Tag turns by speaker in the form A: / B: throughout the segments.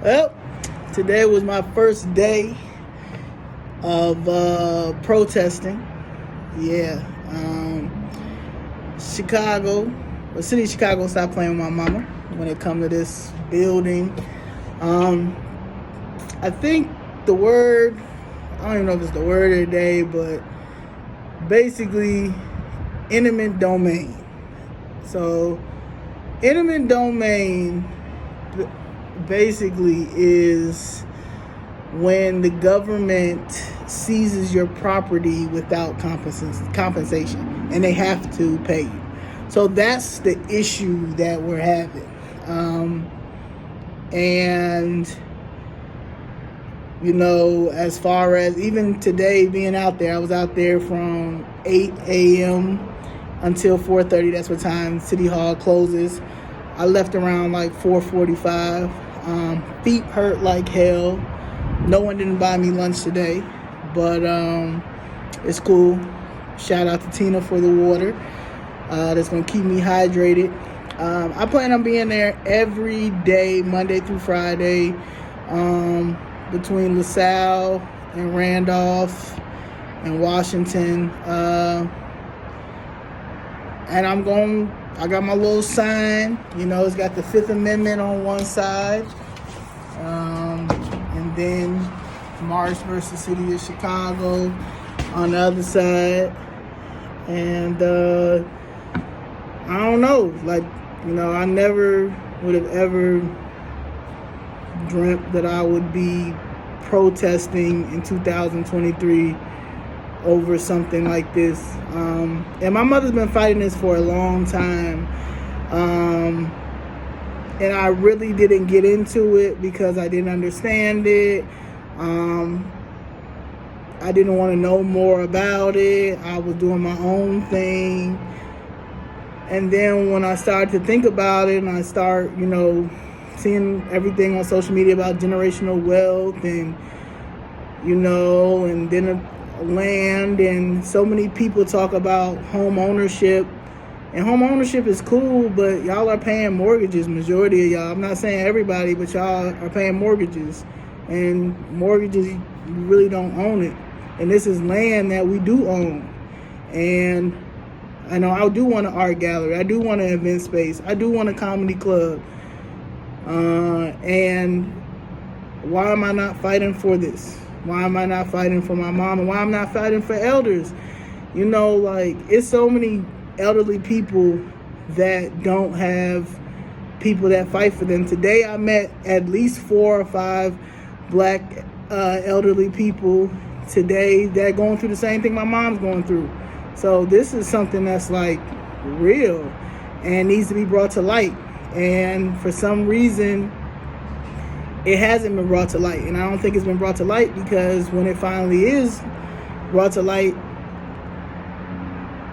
A: Well, today was my first day of protesting. Yeah. Chicago, the city of Chicago stopped playing with my mama when it comes to this building. I think the word, I don't even know if it's the word of the day, but basically eminent domain. So eminent domain basically is when the government seizes your property without compensation, and they have to pay you. So that's the issue that we're having. And as far as even today being out there, I was out there from 8 a.m. until 4:30. That's what time City Hall closes. I left around like 4:45. Feet hurt like hell. No one didn't buy me lunch today, but it's cool. Shout out to Tina for the water. That's going to keep me hydrated. I plan on being there every day, Monday through Friday, between LaSalle and Randolph and Washington. And I got my little sign, it's got the Fifth Amendment on one side. And then March versus City of Chicago on the other side. And I don't know, I never would have ever dreamt that I would be protesting in 2023 over something like this. And my mother's been fighting this for a long time. And I really didn't get into it because I didn't understand it. I didn't want to know more about it. I was doing my own thing. And then when I started to think about it and I start, seeing everything on social media about generational wealth and, and then land, and so many people talk about home ownership. And home ownership is cool, but y'all are paying mortgages, majority of y'all. I'm not saying everybody, but y'all are paying mortgages. And mortgages, you really don't own it. And this is land that we do own. And I know I do want an art gallery. I do want an event space. I do want a comedy club. And why am I not fighting for this? Why am I not fighting for my mom? And why am I not fighting for elders? It's so many elderly people that don't have people that fight for them. Today I met at least 4 or 5 black elderly people today that are going through the same thing my mom's going through. So this is something that's real and needs to be brought to light. And for some reason, it hasn't been brought to light. And I don't think it's been brought to light because when it finally is brought to light,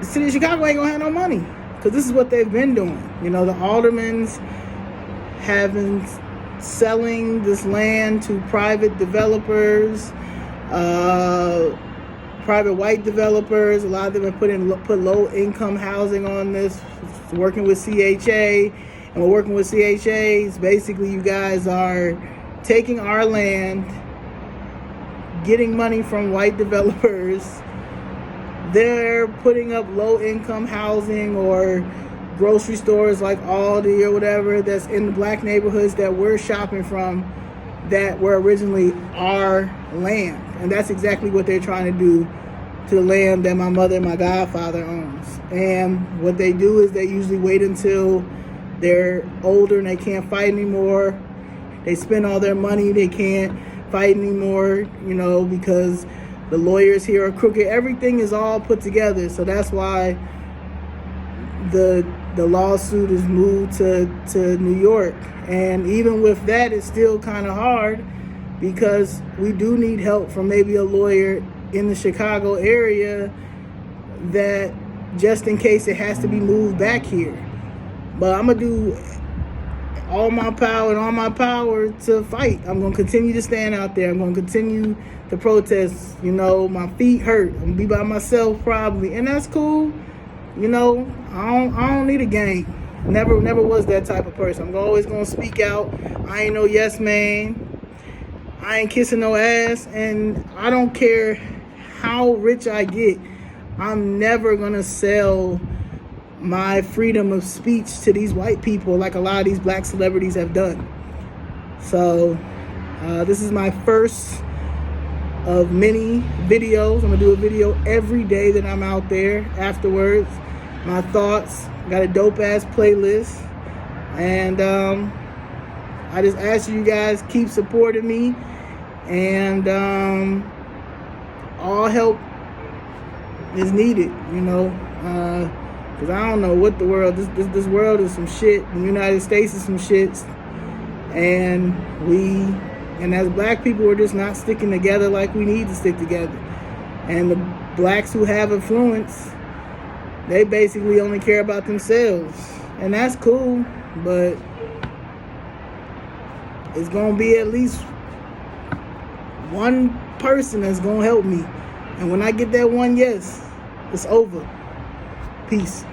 A: the city of Chicago ain't gonna have no money, because this is what they've been doing. The aldermans selling this land to private developers, private white developers. A lot of them have put low income housing on this, working with CHA. And we're working with CHAs. Basically, you guys are taking our land, getting money from white developers. They're putting up low-income housing or grocery stores like Aldi or whatever that's in the black neighborhoods that we're shopping from, that were originally our land. And that's exactly what they're trying to do to the land that my mother and my godfather owns. And what they do is they usually wait until they're older and they can't fight anymore. They spend all their money, they can't fight anymore, because the lawyers here are crooked. Everything is all put together. So that's why the lawsuit is moved to New York. And even with that, it's still kind of hard because we do need help from maybe a lawyer in the Chicago area, that just in case it has to be moved back here. But I'm going to do all my power to fight. I'm going to continue to stand out there. I'm going to continue to protest. My feet hurt. I'm going to be by myself probably. And that's cool. I don't need a gang. Never was that type of person. I'm always gonna speak out. I ain't no yes man. I ain't kissing no ass, and I don't care how rich I get. I'm never gonna sell my freedom of speech to these white people like a lot of these black celebrities have done. So this is my first of many videos. I'm gonna do a video every day that I'm out there afterwards. My thoughts, got a dope ass playlist, and I just ask you guys keep supporting me, and all help is needed, you know, because I don't know what the world, this world is some shit. The United States is some shit, and as black people, we're just not sticking together like we need to stick together. And the blacks who have influence, they basically only care about themselves, and that's cool, but it's gonna be at least one person that's gonna help me, and when I get that one yes, it's over. Peace.